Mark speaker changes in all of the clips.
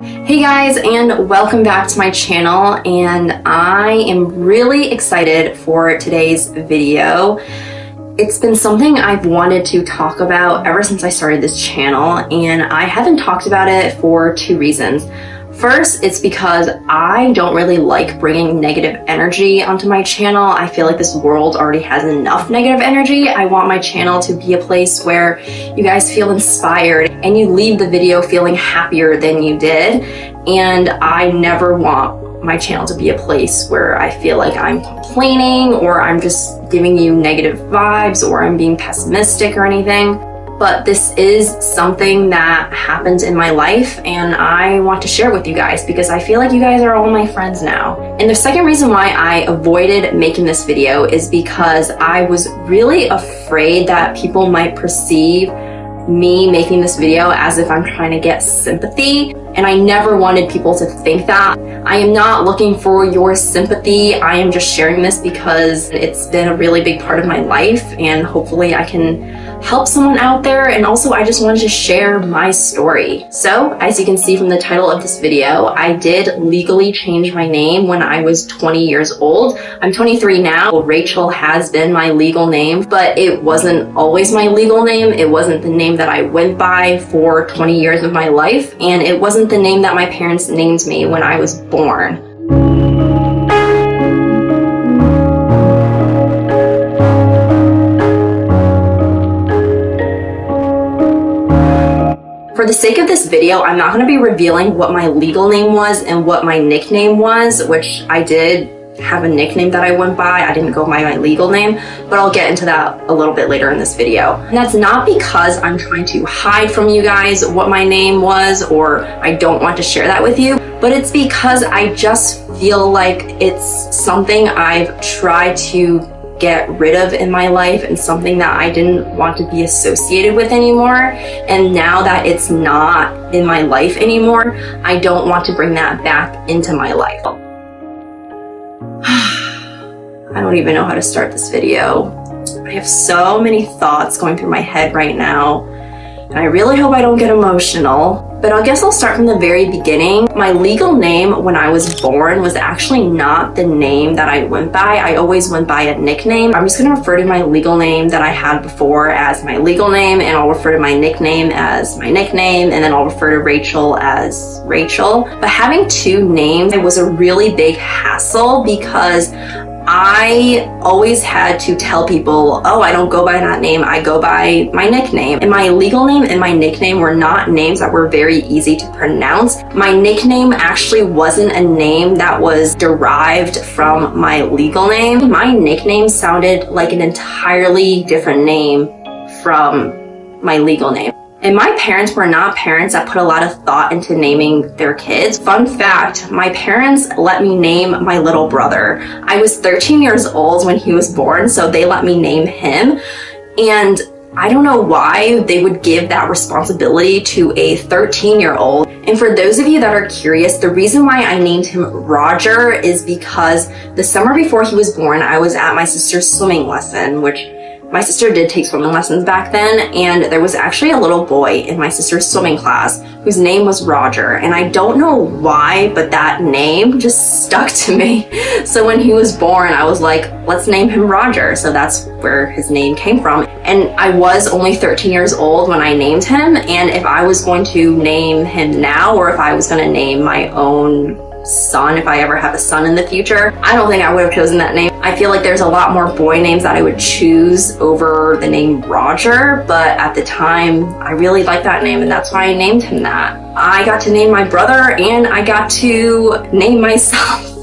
Speaker 1: Hey guys, and welcome back to my channel, and I am really excited for today's video. It's been something I've wanted to talk about ever since I started this channel, and I haven't talked about it for two reasons. First, it's because I don't really like bringing negative energy onto my channel. I feel like this world already has enough negative energy. I want my channel to be a place where you guys feel inspired and you leave the video feeling happier than you did. And I never want my channel to be a place where I feel like I'm complaining or I'm just giving you negative vibes or I'm being pessimistic or anything. But this is something that happened in my life and I want to share with you guys because I feel like you guys are all my friends now. And the second reason why I avoided making this video is because I was really afraid that people might perceive me making this video as if I'm trying to get sympathy, and I never wanted people to think that. I am not looking for your sympathy. I am just sharing this because it's been a really big part of my life and hopefully I can help someone out there, and also I just wanted to share my story. So as you can see from the title of this video, I did legally change my name when I was 20 years old. I'm 23 now. Rachel has been my legal name, but it wasn't always my legal name. It wasn't the name that I went by for 20 years of my life, and it wasn't the name that my parents named me when I was born. For the sake of this video, I'm not going to be revealing what my legal name was and what my nickname was, which I did have a nickname that I went by. I didn't go by my legal name, but I'll get into that a little bit later in this video. And that's not because I'm trying to hide from you guys what my name was or I don't want to share that with you, but it's because I just feel like it's something I've tried to get rid of in my life and something that I didn't want to be associated with anymore. And now that it's not in my life anymore, I don't want to bring that back into my life. I don't even know how to start this video. I have so many thoughts going through my head right now, and I really hope I don't get emotional. But I guess I'll start from the very beginning. My legal name when I was born was actually not the name that I went by. I always went by a nickname. I'm just going to refer to my legal name that I had before as my legal name, and I'll refer to my nickname as my nickname, and then I'll refer to Rachel as Rachel. But having two names, it was a really big hassle because I always had to tell people, oh, I don't go by that name, I go by my nickname. And my legal name and my nickname were not names that were very easy to pronounce. My nickname actually wasn't a name that was derived from my legal name. My nickname sounded like an entirely different name from my legal name. And my parents were not parents that put a lot of thought into naming their kids. Fun fact, my parents let me name my little brother. I was 13 years old when he was born, so they let me name him. And I don't know why they would give that responsibility to a 13-year-old. And for those of you that are curious, the reason why I named him Roger is because the summer before he was born, I was at my sister's swimming lesson, which my sister did take swimming lessons back then, and there was actually a little boy in my sister's swimming class whose name was Roger, and I don't know why, but that name just stuck to me. So when he was born, I was like, let's name him Roger. So that's where his name came from. And I was only 13 years old when I named him, and if I was going to name him now, or if I was going to name my own son, if I ever have a son in the future, I don't think I would have chosen that name. I feel like there's a lot more boy names that I would choose over the name Roger, but at the time I really liked that name and that's why I named him that. I got to name my brother and I got to name myself,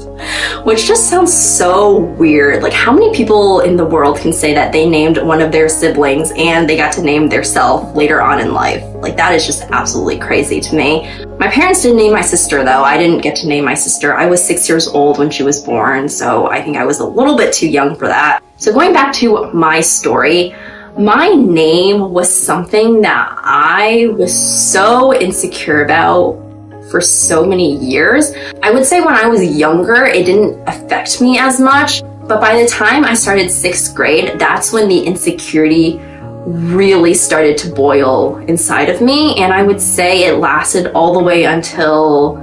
Speaker 1: which just sounds so weird. Like, how many people in the world can say that they named one of their siblings and they got to name their self later on in life? Like, that is just absolutely crazy to me. My parents didn't name my sister though. I didn't get to name my sister. I was 6 years old when she was born, so I think I was a little bit too young for that. So going back to my story, my name was something that I was so insecure about for so many years. I would say when I was younger, it didn't affect me as much, but by the time I started 6th grade, that's when the insecurity really started to boil inside of me. And I would say it lasted all the way until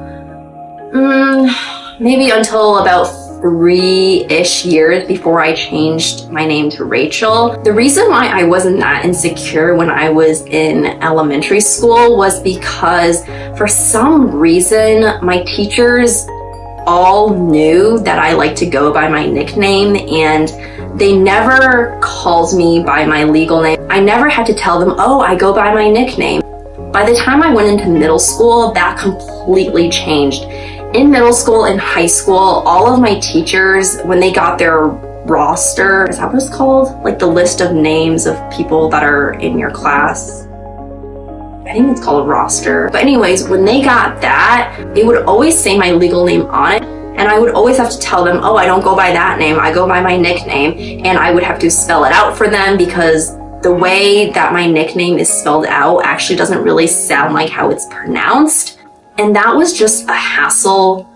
Speaker 1: maybe until about 3-ish years before I changed my name to Rachel. The reason why I wasn't that insecure when I was in elementary school was because for some reason my teachers all knew that I like to go by my nickname, and they never called me by my legal name. I never had to tell them, oh, I go by my nickname. By the time I went into middle school, that completely changed. In middle school and high school, all of my teachers, when they got their roster, is that what it's called? Like the list of names of people that are in your class. I think it's called a roster. But anyways, when they got that, it would always say my legal name on it. And I would always have to tell them, oh, I don't go by that name, I go by my nickname. And I would have to spell it out for them because the way that my nickname is spelled out actually doesn't really sound like how it's pronounced. And that was just a hassle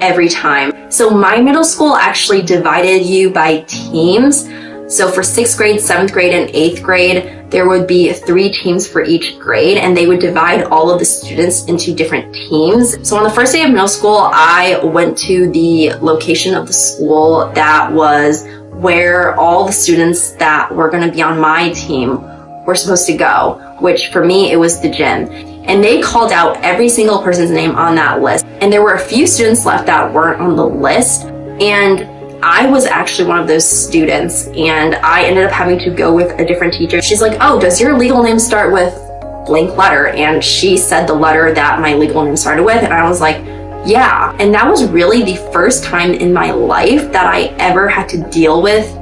Speaker 1: every time. So my middle school actually divided you by teams. So for 6th grade, 7th grade, and 8th grade, there would be 3 teams for each grade, and they would divide all of the students into different teams. So on the first day of middle school, I went to the location of the school that was where all the students that were going to be on my team were supposed to go, which for me, it was the gym. And they called out every single person's name on that list. And there were a few students left that weren't on the list. And I was actually one of those students, and I ended up having to go with a different teacher. She's like, oh, does your legal name start with blank letter? And she said the letter that my legal name started with, and I was like, yeah. And that was really the first time in my life that I ever had to deal with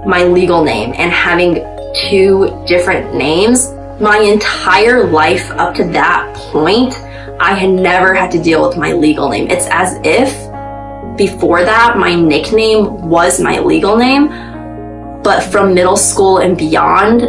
Speaker 1: my legal name and having 2 different names. My entire life up to that point, I had never had to deal with my legal name. It's as if before that, my nickname was my legal name, but from middle school and beyond,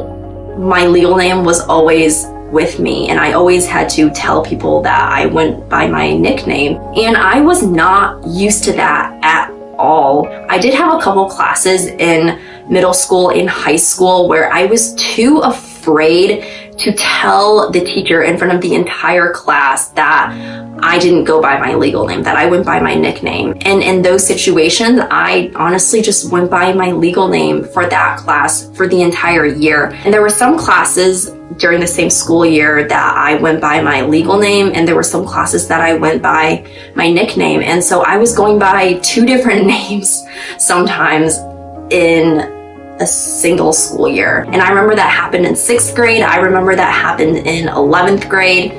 Speaker 1: my legal name was always with me, and I always had to tell people that I went by my nickname, and I was not used to that at all. I did have a couple classes in middle school and high school where I was too afraid to tell the teacher in front of the entire class that I didn't go by my legal name, that I went by my nickname. And in those situations, I honestly just went by my legal name for that class for the entire year. And there were some classes during the same school year that I went by my legal name, and there were some classes that I went by my nickname. And so I was going by 2 different names sometimes in a single school year. And I remember that happened in 6th grade. I remember that happened in 11th grade.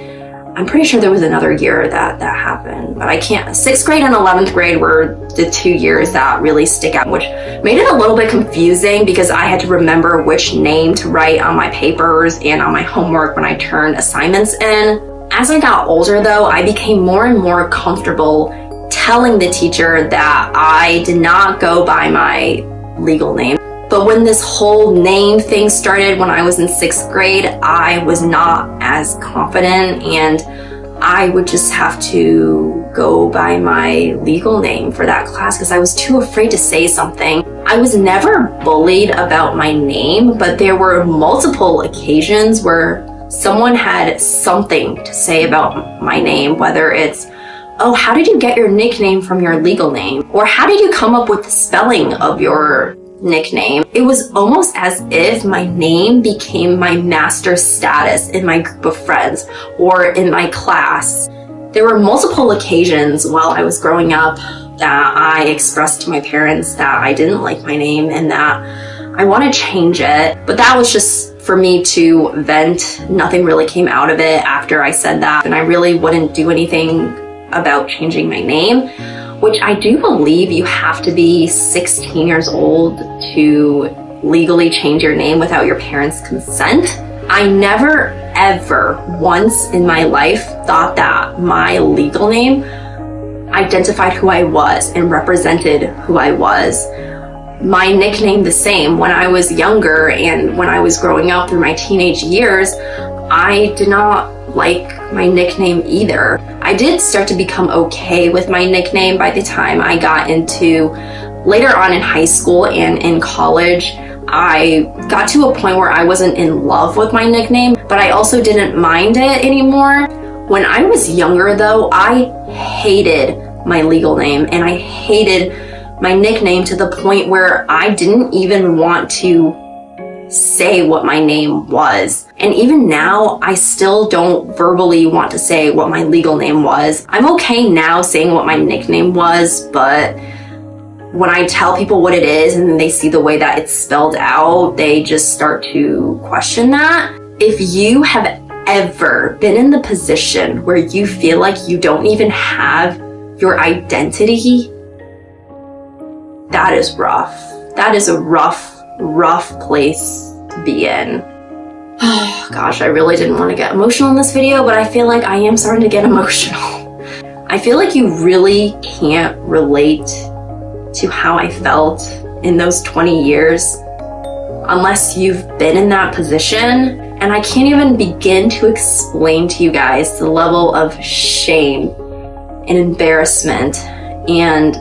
Speaker 1: I'm pretty sure there was another year that happened, but I can't. 6th grade and 11th grade were the 2 years that really stick out, which made it a little bit confusing because I had to remember which name to write on my papers and on my homework when I turned assignments in. As I got older though, I became more and more comfortable telling the teacher that I did not go by my legal name. But when this whole name thing started when I was in 6th grade, I was not as confident, and I would just have to go by my legal name for that class because I was too afraid to say something. I was never bullied about my name, but there were multiple occasions where someone had something to say about my name, whether it's, oh, how did you get your nickname from your legal name? Or how did you come up with the spelling of your nickname? It was almost as if my name became my master status in my group of friends or in my class. There were multiple occasions while I was growing up that I expressed to my parents that I didn't like my name and that I want to change it. But that was just for me to vent. Nothing really came out of it after I said that, and I really wouldn't do anything about changing my name, which I do believe you have to be 16 years old to legally change your name without your parents' consent. I never ever once in my life thought that my legal name identified who I was and represented who I was. My nickname the same. When I was younger and when I was growing up through my teenage years, I did not like my nickname either. I did start to become okay with my nickname by the time I got into Later on in high school and in college, I got to a point where I wasn't in love with my nickname, but I also didn't mind it anymore. When I was younger though, I hated my legal name and I hated my nickname to the point where I didn't even want to say what my name was. And even now, I still don't verbally want to say what my legal name was. I'm okay now saying what my nickname was, but when I tell people what it is and they see the way that it's spelled out, they just start to question that. If you have ever been in the position where you feel like you don't even have your identity, that is rough. That is a rough place to be in. Oh gosh, I really didn't want to get emotional in this video, but I feel like I am starting to get emotional. I feel like you really can't relate to how I felt in those 20 years unless you've been in that position. And I can't even begin to explain to you guys the level of shame and embarrassment and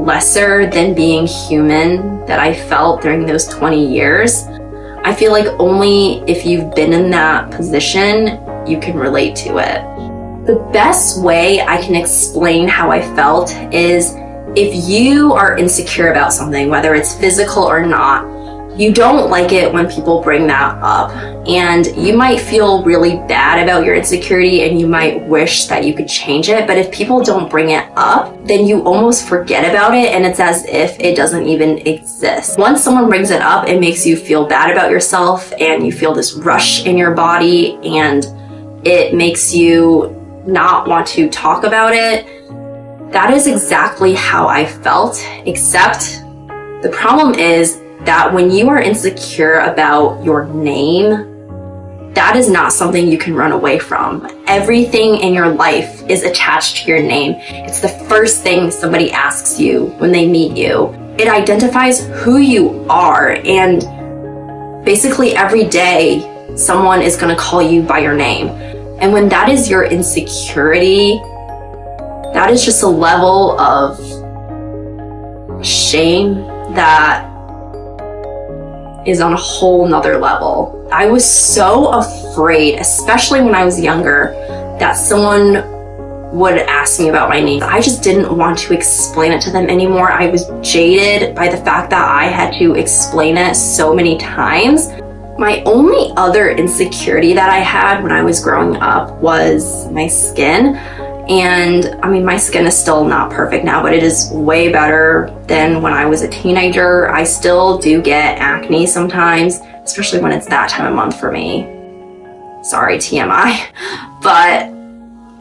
Speaker 1: lesser than being human that I felt during those 20 years. I feel like only if you've been in that position, you can relate to it. The best way I can explain how I felt is if you are insecure about something, whether it's physical or not, you don't like it when people bring that up. And you might feel really bad about your insecurity and you might wish that you could change it. But if people don't bring it up, then you almost forget about it and it's as if it doesn't even exist. Once someone brings it up, it makes you feel bad about yourself and you feel this rush in your body and it makes you not want to talk about it. That is exactly how I felt, except the problem is that when you are insecure about your name, that is not something you can run away from. Everything in your life is attached to your name. It's the first thing somebody asks you when they meet you. It identifies who you are, and basically every day someone is going to call you by your name. And when that is your insecurity, that is just a level of shame that is on a whole nother level. I was so afraid, especially when I was younger, that someone would ask me about my name. I just didn't want to explain it to them anymore. I was jaded by the fact that I had to explain it so many times. My only other insecurity that I had when I was growing up was my skin. And I mean, my skin is still not perfect now, but it is way better than when I was a teenager. I still do get acne sometimes, especially when it's that time of month for me. Sorry, TMI. But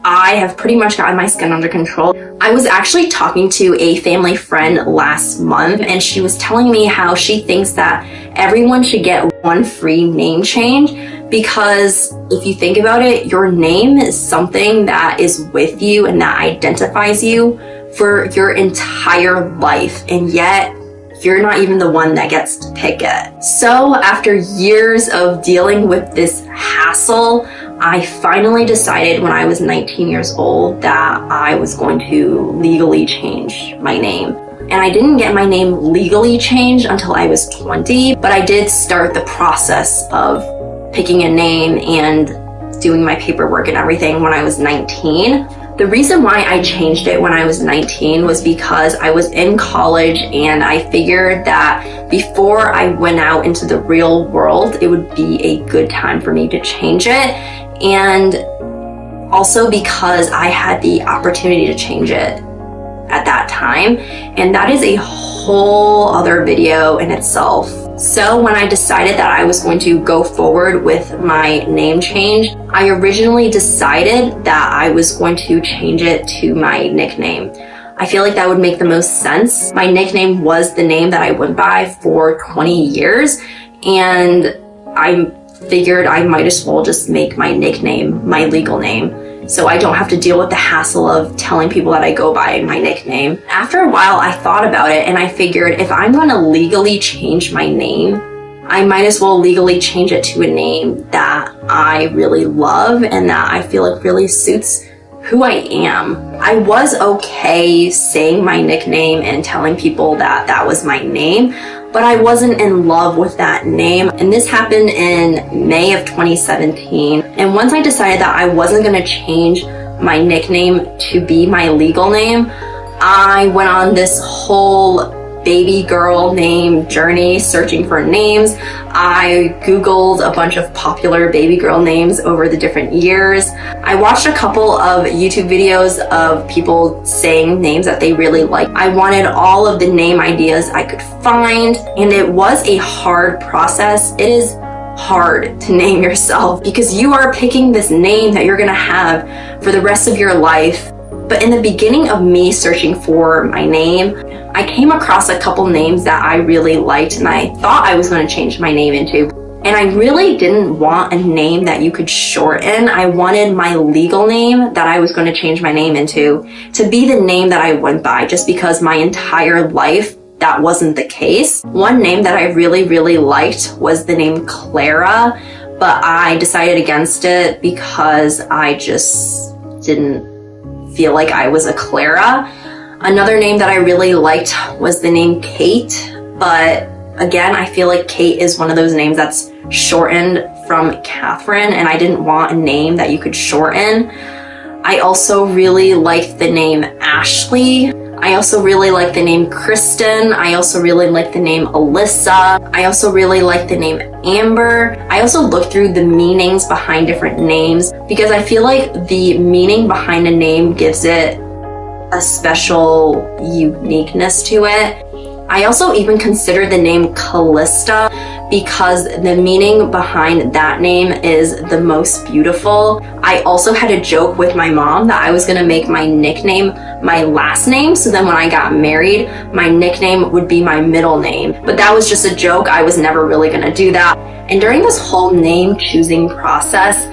Speaker 1: I have pretty much gotten my skin under control. I was actually talking to a family friend last month, and she was telling me how she thinks that everyone should get one free name change, because if you think about it, your name is something that is with you and that identifies you for your entire life, and yet you're not even the one that gets to pick it. So after years of dealing with this hassle, I finally decided when I was 19 years old that I was going to legally change my name. And I didn't get my name legally changed until I was 20, but I did start the process of picking a name and doing my paperwork and everything when I was 19. The reason why I changed it when I was 19 was because I was in college and I figured that before I went out into the real world, it would be a good time for me to change it. And also because I had the opportunity to change it at that time. And that is a whole other video in itself. So when I decided that I was going to go forward with my name change, I originally decided that I was going to change it to my nickname. I feel like that would make the most sense. My nickname was the name that I went by for 20 years, and I figured I might as well just make my nickname my legal name, so I don't have to deal with the hassle of telling people that I go by my nickname. After a while, I thought about it and I figured if I'm going to legally change my name, I might as well legally change it to a name that I really love and that I feel like really suits who I am. I was okay saying my nickname and telling people that that was my name, but I wasn't in love with that name. And this happened in May of 2017. And once I decided that I wasn't gonna change my nickname to be my legal name, I went on this whole baby girl name journey searching for names. I Googled a bunch of popular baby girl names over the different years. I watched a couple of YouTube videos of people saying names that they really liked. I wanted all of the name ideas I could find, and it was a hard process. It is hard to name yourself because you are picking this name that you're gonna have for the rest of your life. But in the beginning of me searching for my name, I came across a couple names that I really liked and I thought I was going to change my name into. And I really didn't want a name that you could shorten. I wanted my legal name that I was going to change my name into to be the name that I went by, just because my entire life that wasn't the case. One name that I really liked was the name Clara, but I decided against it because I just didn't feel like I was a Clara. Another name that I really liked was the name Kate, but again, I feel like Kate is one of those names that's shortened from Catherine, and I didn't want a name that you could shorten. I also really liked the name Ashley. I also really like the name Kristen. I also really like the name Alyssa. I also really like the name Amber. I also looked through the meanings behind different names because I feel like the meaning behind a name gives it a special uniqueness to it. I also even considered the name Callista because the meaning behind that name is the most beautiful. I also had a joke with my mom that I was gonna make my nickname my last name, so then when I got married, my nickname would be my middle name. But that was just a joke. I was never really gonna do that. And during this whole name choosing process,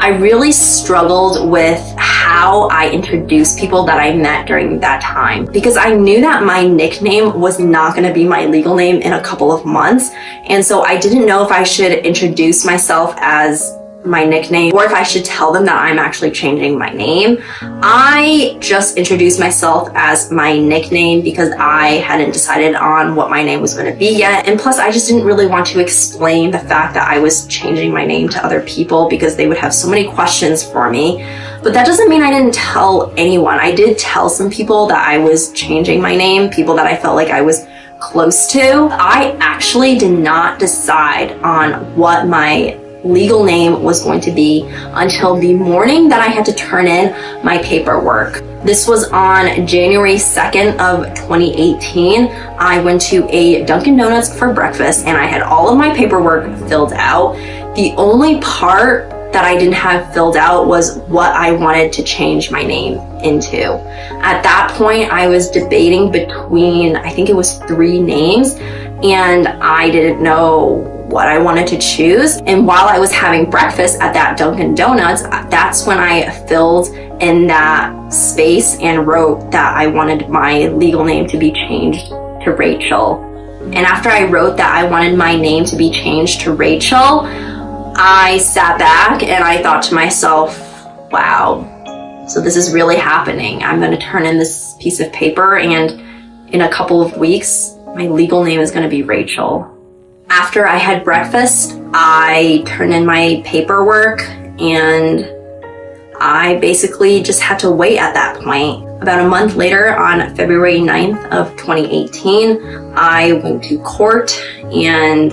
Speaker 1: I really struggled with how I introduced people that I met during that time, because I knew that my nickname was not going to be my legal name in a couple of months. And so I didn't know if I should introduce myself as my nickname or if I should tell them that I'm actually changing my name. I just introduced myself as my nickname because I hadn't decided on what my name was going to be yet. And plus, I just didn't really want to explain the fact that I was changing my name to other people because they would have so many questions for me. But that doesn't mean I didn't tell anyone. I did tell some people that I was changing my name, people that I felt like I was close to. I actually did not decide on what my legal name was going to be until the morning that I had to turn in my paperwork. This was on January 2nd of 2018. I went to a Dunkin' Donuts for breakfast and I had all of my paperwork filled out. The only part that I didn't have filled out was what I wanted to change my name into. At that point, I was debating between, I think it was 3 names, and I didn't know what I wanted to choose. And while I was having breakfast at that Dunkin' Donuts, that's when I filled in that space and wrote that I wanted my legal name to be changed to Rachel. And after I wrote that I wanted my name to be changed to Rachel, I sat back and I thought to myself, wow, so this is really happening. I'm going to turn in this piece of paper and in a couple of weeks, my legal name is going to be Rachel. After I had breakfast, I turned in my paperwork and I basically just had to wait at that point. About a month later, on February 9th of 2018, I went to court, and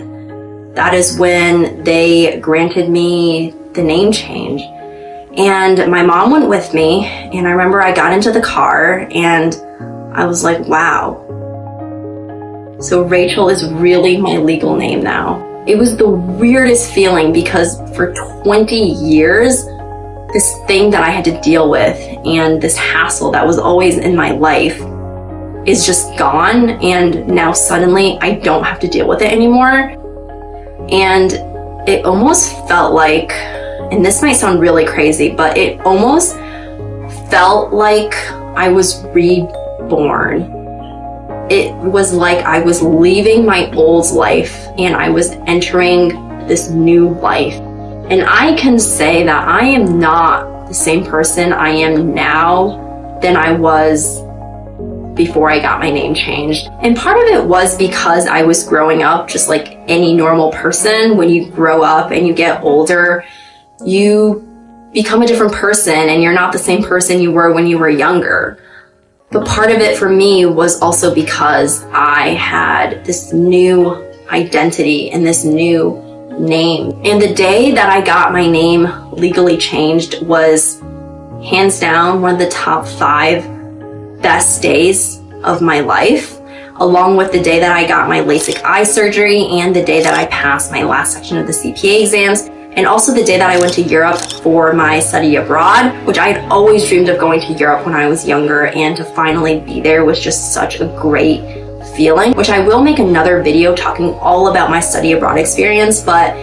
Speaker 1: that is when they granted me the name change. And my mom went with me, and I remember I got into the car and I was like, wow. So Rachel is really my legal name now. It was the weirdest feeling because for 20 years, this thing that I had to deal with and this hassle that was always in my life is just gone. And now suddenly I don't have to deal with it anymore. And it almost felt like, and this might sound really crazy, but it almost felt like I was reborn. It was like I was leaving my old life and I was entering this new life. And I can say that I am not the same person I am now than I was before I got my name changed. And part of it was because I was growing up just like any normal person. When you grow up and you get older, you become a different person and you're not the same person you were when you were younger. But part of it for me was also because I had this new identity and this new name. And the day that I got my name legally changed was hands down one of the top 5 best days of my life, along with the day that I got my LASIK eye surgery and the day that I passed my last section of the CPA exams, and also the day that I went to Europe for my study abroad, which I had always dreamed of going to Europe when I was younger, and to finally be there was just such a great feeling, which I will make another video talking all about my study abroad experience, but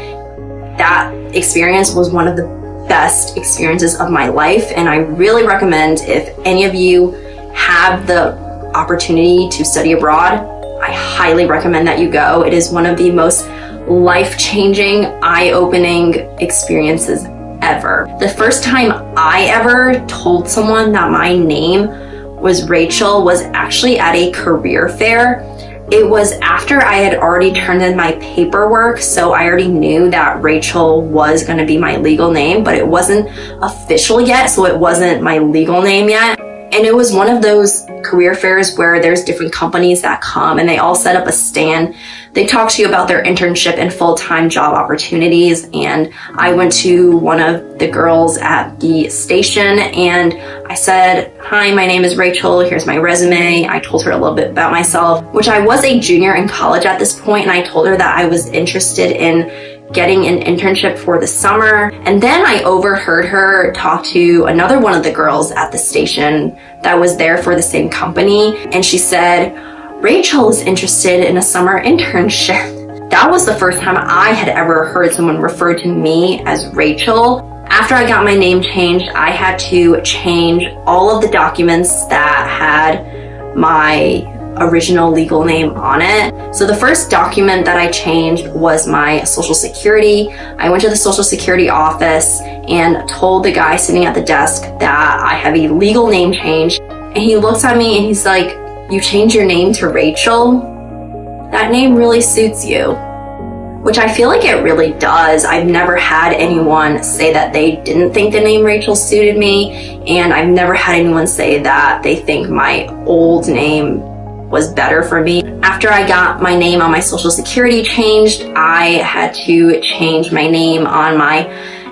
Speaker 1: that experience was one of the best experiences of my life, and I really recommend, if any of you have the opportunity to study abroad, I highly recommend that you go. It is one of the most life-changing, eye-opening experiences ever. The first time I ever told someone that my name was Rachel was actually at a career fair. It was after I had already turned in my paperwork, so I already knew that Rachel was going to be my legal name, but it wasn't official yet, so it wasn't my legal name yet. And it was one of those career fairs where there's different companies that come and they all set up a stand. They talk to you about their internship and full-time job opportunities. And I went to one of the girls at the station and I said, "Hi, my name is Rachel. Here's my resume." I told her a little bit about myself, which I was a junior in college at this point, and I told her that I was interested in getting an internship for the summer. And then I overheard her talk to another one of the girls at the station that was there for the same company. And she said, "Rachel is interested in a summer internship." That was the first time I had ever heard someone refer to me as Rachel. After I got my name changed, I had to change all of the documents that had my original legal name on it. So the first document that I changed was my social security. I went to the social security office and told the guy sitting at the desk that I have a legal name change. And he looks at me and he's like, "You changed your name to Rachel? That name really suits you." Which I feel like it really does. I've never had anyone say that they didn't think the name Rachel suited me, and I've never had anyone say that they think my old name was better for me. After I got my name on my social security changed, I had to change my name on my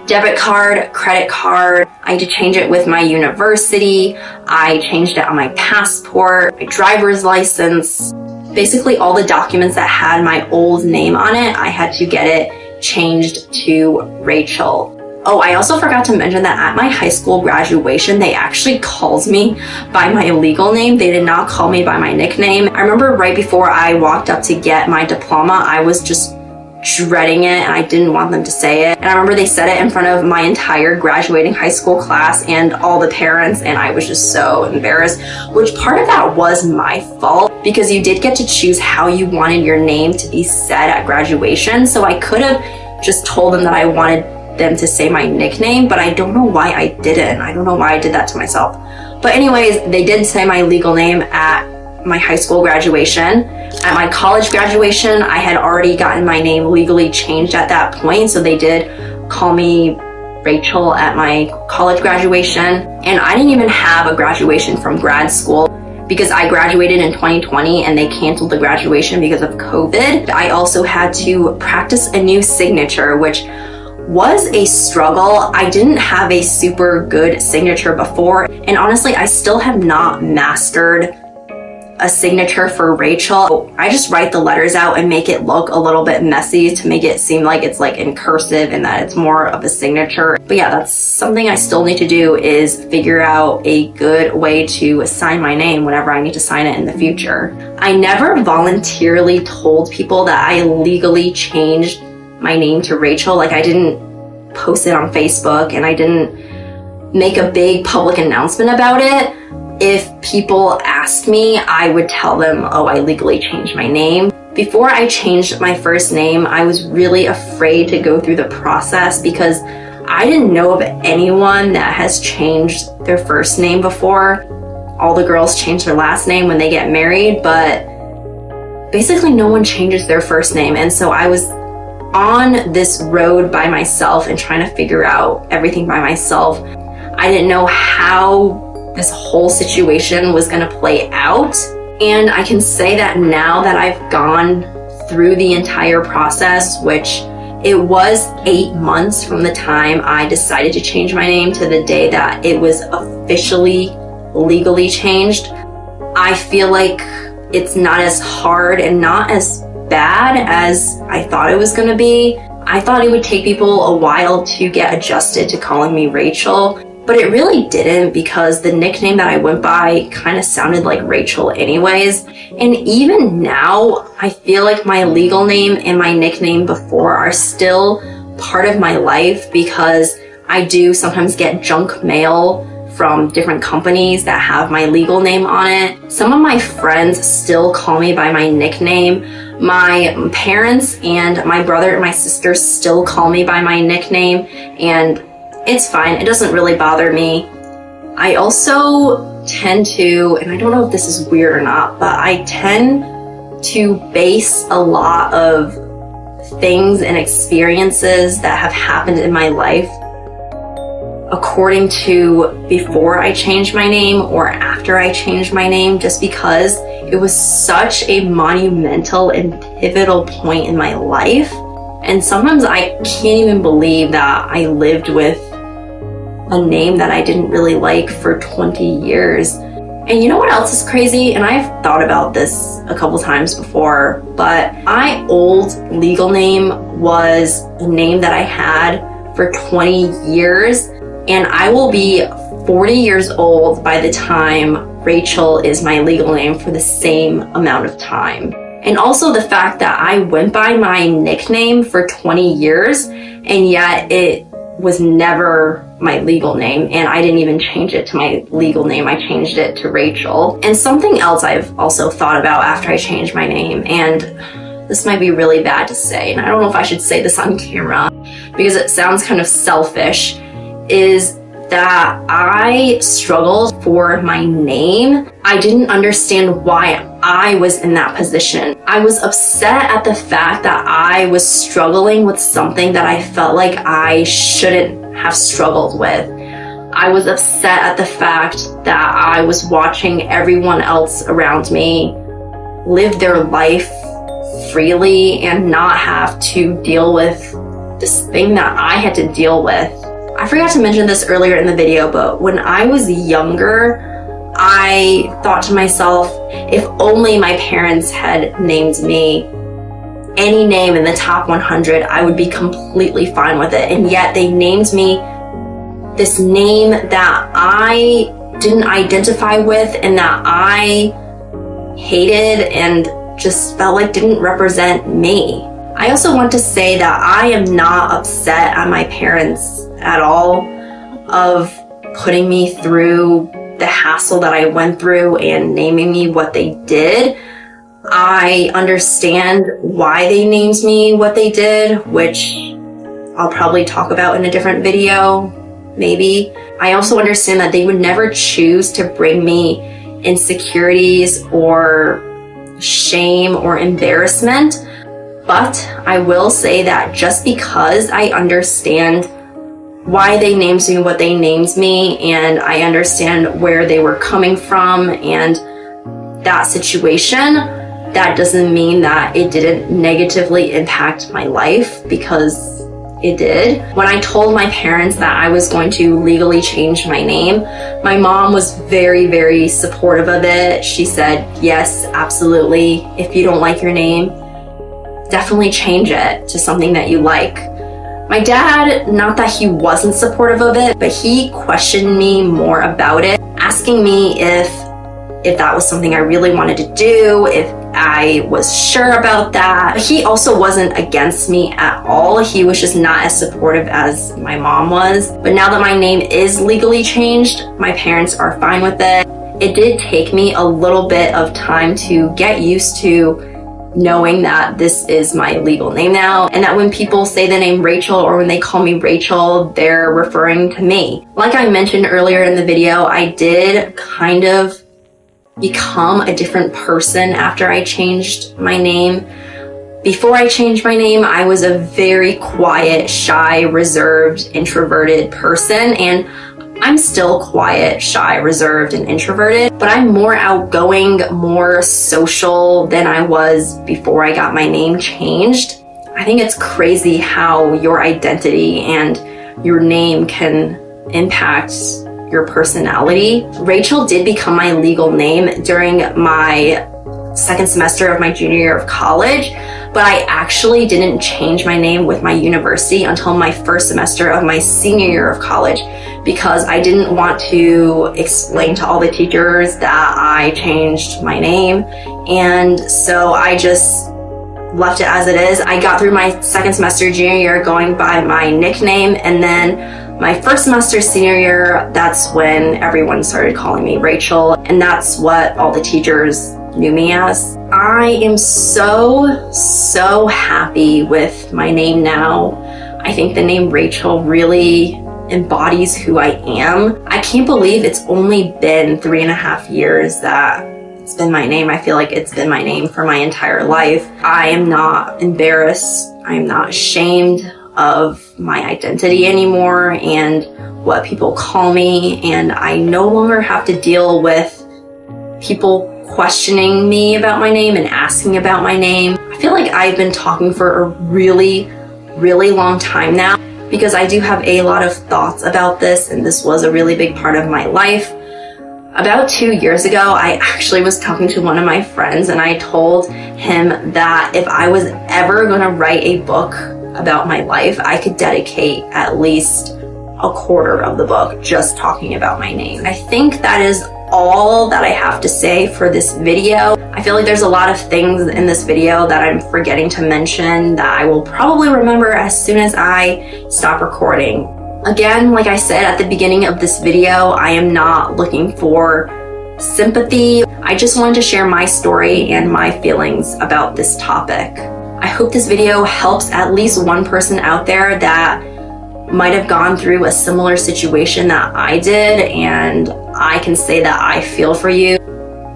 Speaker 1: debit card, credit card. I had to change it with my university. I changed it on my passport, my driver's license. Basically all the documents that had my old name on it, I had to get it changed to Rachel. Oh, I also forgot to mention that at my high school graduation, they actually called me by my legal name. They did not call me by my nickname. I remember right before I walked up to get my diploma, I was just dreading it and I didn't want them to say it. And I remember they said it in front of my entire graduating high school class and all the parents, and I was just so embarrassed, which part of that was my fault because you did get to choose how you wanted your name to be said at graduation. So I could have just told them that I wanted them to say my nickname, but I don't know why I didn't. I don't know why I did that to myself. But anyways, they did say my legal name at my high school graduation. At my college graduation, I had already gotten my name legally changed at that point, so they did call me Rachel at my college graduation. And I didn't even have a graduation from grad school because I graduated in 2020 and they canceled the graduation because of COVID. I also had to practice a new signature, which was a struggle. I didn't have a super good signature before, and honestly, I still have not mastered a signature for Rachel. I just write the letters out and make it look a little bit messy to make it seem like it's like in cursive and that it's more of a signature. But yeah, that's something I still need to do, is figure out a good way to sign my name whenever I need to sign it in the future. I never voluntarily told people that I legally changed my name to Rachel. Like, I didn't post it on Facebook and I didn't make a big public announcement about it. If people asked me, I would tell them, "Oh, I legally changed my name." Before I changed my first name, I was really afraid to go through the process because I didn't know of anyone that has changed their first name before. All the girls change their last name when they get married, but basically no one changes their first name. And so I was on this road by myself and trying to figure out everything by myself. I didn't know how this whole situation was going to play out. And I can say that now that I've gone through the entire process, which it was 8 months from the time I decided to change my name to the day that it was officially legally changed, I feel like it's not as hard and not as bad as I thought it was going to be. I thought it would take people a while to get adjusted to calling me Rachel, but it really didn't, because the nickname that I went by kind of sounded like Rachel anyways. And even now, I feel like my legal name and my nickname before are still part of my life, because I do sometimes get junk mail from different companies that have my legal name on it. Some of my friends still call me by my nickname. My parents and my brother and my sister still call me by my nickname, and it's fine. It doesn't really bother me. I also tend to, and I don't know if this is weird or not, but I tend to base a lot of things and experiences that have happened in my life according to before I changed my name or after I changed my name, just because it was such a monumental and pivotal point in my life. And sometimes I can't even believe that I lived with a name that I didn't really like for 20 years. And you know what else is crazy? And I've thought about this a couple times before, but my old legal name was a name that I had for 20 years. And I will be 40 years old by the time Rachel is my legal name for the same amount of time. And also the fact that I went by my nickname for 20 years and yet it was never my legal name, and I didn't even change it to my legal name. I changed it to Rachel. And something else I've also thought about after I changed my name, and this might be really bad to say, and I don't know if I should say this on camera because it sounds kind of selfish, is that I struggled for my name. I didn't understand why I was in that position. I was upset at the fact that I was struggling with something that I felt like I shouldn't have struggled with. I was upset at the fact that I was watching everyone else around me live their life freely and not have to deal with this thing that I had to deal with. I forgot to mention this earlier in the video, but when I was younger, I thought to myself, if only my parents had named me any name in the top 100, I would be completely fine with it. And yet they named me this name that I didn't identify with and that I hated and just felt like didn't represent me. I also want to say that I am not upset at my parents at all of putting me through the hassle that I went through and naming me what they did. I understand why they named me what they did, which I'll probably talk about in a different video, maybe. I also understand that they would never choose to bring me insecurities or shame or embarrassment. But I will say that just because I understand why they named me what they named me, and I understand where they were coming from and that situation, that doesn't mean that it didn't negatively impact my life, because it did. When I told my parents that I was going to legally change my name, my mom was very, very supportive of it. She said, yes, absolutely. If you don't like your name, definitely change it to something that you like. My dad, not that he wasn't supportive of it, but he questioned me more about it, asking me if that was something I really wanted to do, if I was sure about that. He also wasn't against me at all. He was just not as supportive as my mom was. But now that my name is legally changed, my parents are fine with it. It did take me a little bit of time to get used to knowing that this is my legal name now, and that when people say the name Rachel or when they call me Rachel, they're referring to me. Like I mentioned earlier in the video, I did kind of become a different person after I changed my name. Before I changed my name, I was a very quiet, shy, reserved, introverted person, and I'm still quiet, shy, reserved, and introverted, but I'm more outgoing, more social than I was before I got my name changed. I think it's crazy how your identity and your name can impact your personality. Rachel did become my legal name during my second semester of my junior year of college, but I actually didn't change my name with my university until my first semester of my senior year of college, because I didn't want to explain to all the teachers that I changed my name. And so I just left it as it is. I got through my second semester junior year going by my nickname, and then my first semester senior year, that's when everyone started calling me Rachel, and that's what all the teachers knew me as. I am so happy with my name now. I think the name Rachel really embodies who I am. I can't believe it's only been 3.5 years that it's been my name. I feel like it's been my name for my entire life. I am not embarrassed. I am not ashamed of my identity anymore and what people call me, and I no longer have to deal with people questioning me about my name and asking about my name. I feel like I've been talking for a really long time now, because I do have a lot of thoughts about this, and this was a really big part of my life. About 2 years ago, I actually was talking to one of my friends, and I told him that if I was ever going to write a book about my life, I could dedicate at least a quarter of the book just talking about my name. I think that is all that I have to say for this video. I feel like there's a lot of things in this video that I'm forgetting to mention that I will probably remember as soon as I stop recording. Again, like I said at the beginning of this video, I am not looking for sympathy. I just wanted to share my story and my feelings about this topic. I hope this video helps at least one person out there that might have gone through a similar situation that I did, and I can say that I feel for you.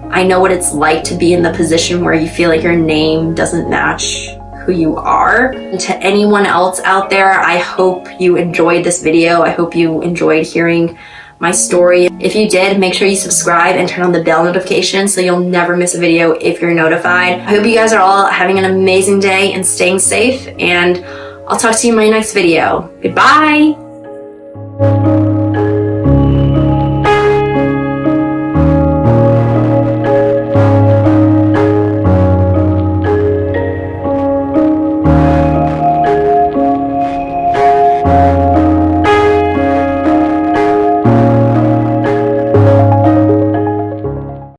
Speaker 1: I know what it's like to be in the position where you feel like your name doesn't match who you are. And to anyone else out there, I hope you enjoyed this video. I hope you enjoyed hearing my story. If you did, make sure you subscribe and turn on the bell notification so you'll never miss a video if you're notified. I hope you guys are all having an amazing day and staying safe, and I'll talk to you in my next video. Goodbye!